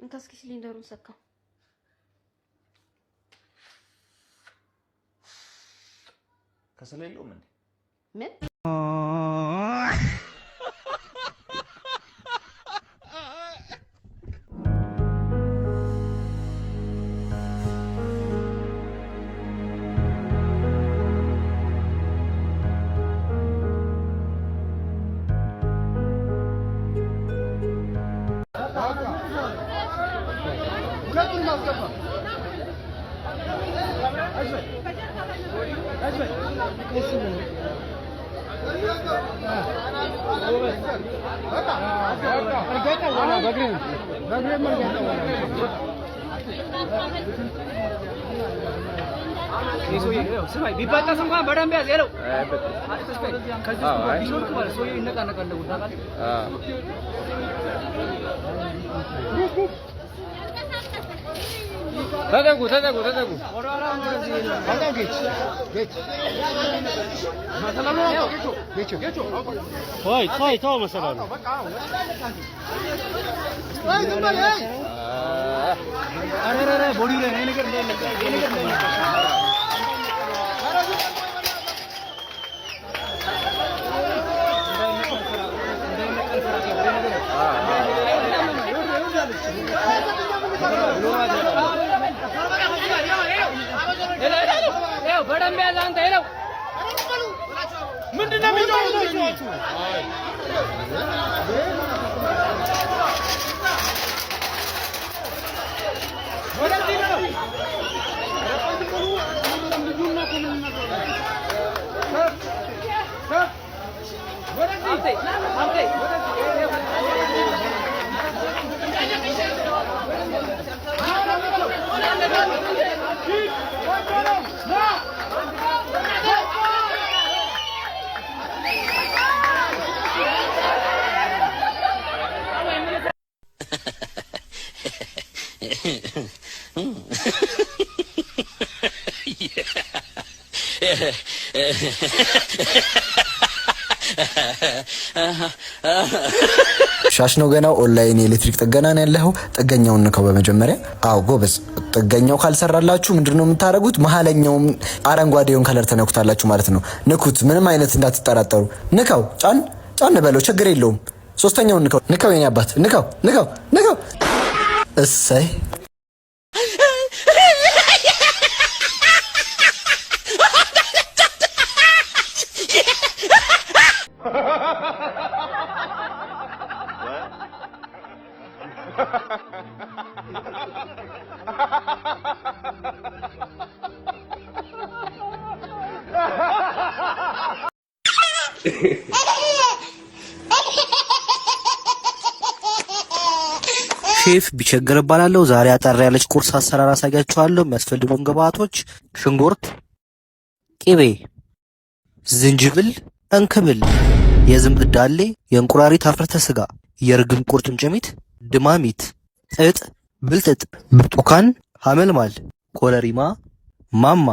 እንካ እስኪ ሲሊንደሩን ሰካው። ከሰል የለውም እንዴ? ምን ስማይ ቢባጣስ እንኳን በደንብ ያዝ ያለው ከዚህ ቢሾልክ ማለት ሰውዬው ይነቃነቃል ነው ታውቃለህ ተደጉ ተው መሰላሉ አረረ ቦዲ ላይ ነገር በደንብ ያዝ አንተ ሄለው ምንድነው የሚጮሁት? ሻሽ ነው ገና ኦንላይን የኤሌክትሪክ ጥገና ነው ያለው። ጥገኛውን ንከው በመጀመሪያ። አዎ ጎበዝ። ጥገኛው ካልሰራላችሁ ምንድነው የምታረጉት? መሐለኛውን አረንጓዴውን ከለር ተነኩታላችሁ ማለት ነው። ንኩት፣ ምንም አይነት እንዳትጠራጠሩ። ንከው፣ ጫን በለው፣ ችግር የለውም። ሶስተኛውን ንከው የኔ አባት፣ ንከው። እሰይ ሼፍ ቢቸገር እባላለሁ። ዛሬ አጠር ያለች ቁርስ አሰራር አሳያችኋለሁ። የሚያስፈልጉን ግብአቶች ሽንኩርት፣ ቅቤ፣ ዝንጅብል፣ እንክብል፣ የዝንብ ዳሌ፣ የእንቁራሪት አፍርተ ስጋ፣ የርግብ ቁርጭምጭሚት፣ ድማሚት፣ ጥጥ፣ ብልጥጥ፣ ብርቱካን፣ ሐመልማል፣ ኮለሪማ፣ ማማ፣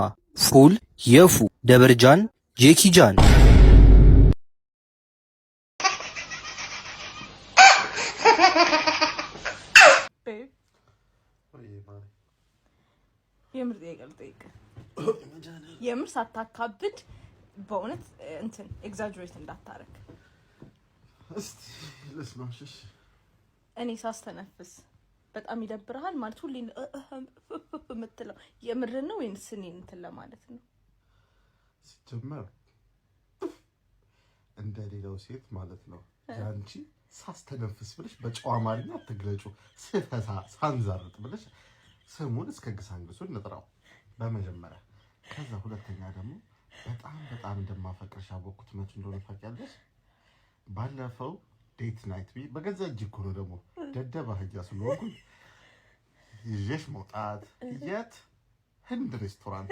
ፉል፣ የፉ፣ ደበርጃን፣ ጄኪጃን የምር ሳታካብድ በእውነት እንትን ኤግዛጀሬት እንዳታረግ። እስቲ ለስማሽሽ እኔ ሳስተነፍስ በጣም ይደብርሃል ማለት ሁሌ የምትለው የምር ነው ወይስ እኔን እንትን ለማለት ነው? ሲጀመር እንደ ሌላው ሴት ማለት ነው ያንቺ ሳስተነፍስ ብለሽ በጨዋ አማርኛ አትግለጩ። ስፈሳ ሳንዛርጥ ብለሽ ስሙን እስከ ግሳንግሱ እንጥራው በመጀመሪያ። ከዛ ሁለተኛ ደግሞ በጣም እንደማፈቅርሽ አወቅኩት መች እንደሆነ ታውቂያለሽ? ባለፈው ዴት ናይት በገዛ እጅ እኮ ነው ደግሞ ደደብ አህያ ስለሆንኩኝ ይዤሽ መውጣት የት ህንድ ሬስቶራንት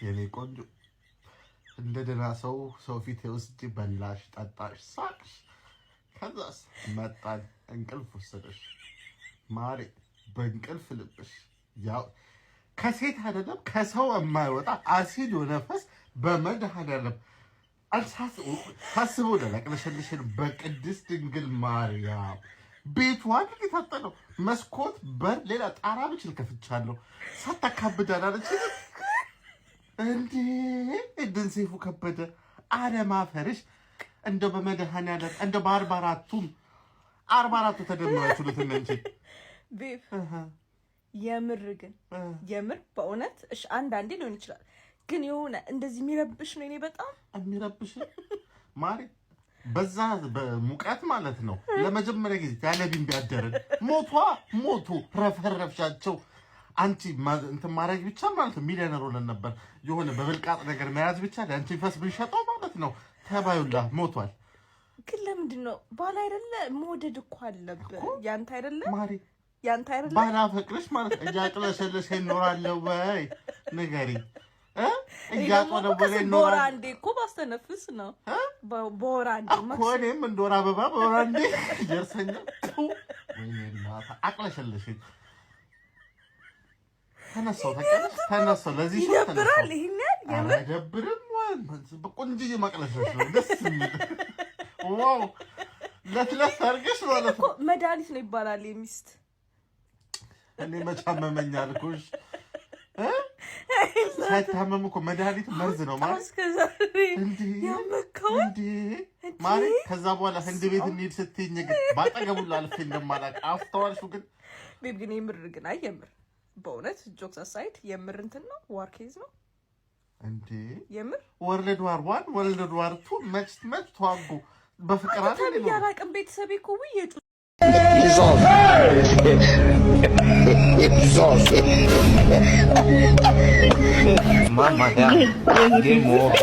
የኔ ቆንጆ እንደ ደህና ሰው ፊት ውስጥ በላሽ፣ ጠጣሽ፣ ሳቅሽ። ከዛስ መጣን እንቅልፍ ወሰደሽ ማሬ በእንቅልፍ ልብሽ ያው ከሴት አይደለም ከሰው የማይወጣ አሲድ ነፈስ በመድኃኒዓለም አልሳስ ታስቦ ለቅለሽልሽን በቅድስት ድንግል ማርያም ቤቱ አድርግ የታጠነው መስኮት በር ሌላ ጣራ ብችል ከፍቻለሁ ሳታካብዳን አለች እንዴ እድን ሰይፉ ከበደ አለማፈርሽ እንደው በመድኃኒዓለም እንደው በ44ቱም 44ቱ ተደምራችሁ ለተነንቺ ቤብ የምር ግን የምር በእውነት እሺ አንዳንዴ ሊሆን ይችላል ግን የሆነ እንደዚህ የሚረብሽ ነው እኔ በጣም የሚረብሽ ማሪ በዛ በሙቀት ማለት ነው ለመጀመሪያ ጊዜ ያለ ቢንቢ ያደረን ሞቱ ረፈረፍሻቸው አንቺ እንትን ማድረግ ብቻ ማለት ነው ሚሊዮነር ሆነን ነበር የሆነ በብልቃጥ ነገር መያዝ ብቻ ለአንቺ ፈስ ብንሸጠው ማለት ነው ተባዩላ ሞቷል ግን ለምንድን ነው ባላ አይደለ መውደድ እኮ አለብህ ያንተ አይደለ ማሪ ያንተ አይደለ ባላ ፈቅረሽ ማለት እያቅለሸለሽ ይኖራል ወይ ንገሪ እያቆነ ወለ ቦራ እንዴ እኮ ባስተነፍስ ነው ቦራ እንዴ ማኮኔም እንደወራ አበባ ቦራ እንዴ ይርሰኛ ወይኔ ማታ አቅለሸለሽ ተነሳው ለዚህ ሾት ይደብራል ይሄኛል ያደብርም በቆንጆ ማቅለሸለሽ ነው ደስ የሚል ዋው ለትለስ አርገሽ ማለት ነው መድኃኒት ነው ይባላል የሚስት እኔ መቻመመኛ አልኩሽ ሳይታመም እኮ መድኃኒት መርዝ ነው ማለት እንዴ ያመከው እንዴ ማለት ከዛ በኋላ ህንድ ቤት እንሂድ ስትይኝ ግን ባጠገቡ ላልፍ እንደማላቅ አፍተዋልሽ ግን ቤብ ግን የምር ግን አየምር በእውነት ጆክስ አሳይድ የምር እንትን ነው ዋርኬዝ ነው እንዴ የምር ወርልድ ዋር 1 ወርልድ ዋር 2 መች ተዋጉ በፍቅር አይደል ነው ያላቀም ቤተሰብ እኮ ወይየጩ Mama ya game over.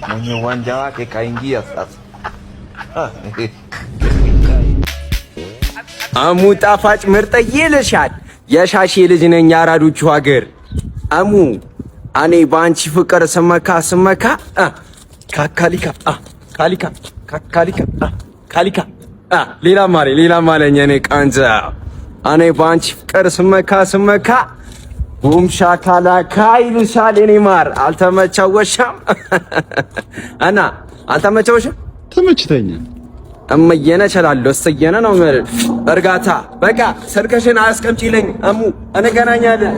Mwenye uwanja wake kaingia sasa. አሙ ጣፋጭ ምርጥዬ ይልሻል የሻሼ ልጅ ነኝ አራዶቹ ሀገር አሙ እኔ ባንቺ ፍቅር ስመካ ካሊካ ሌላ ማለኝ እኔ ቃንዛ እኔ ባንቺ ፍቅር ስመካ ቡምሻ ካላካ ይልሻል የኔ ማር አልተመቸወሽም እና አልተመቸወሽም ተመችተኛል እመየነ እችላለሁ እሰየነ ነው እርጋታ በቃ ስልክሽን አስቀምጪልኝ እሙ እንገናኛለን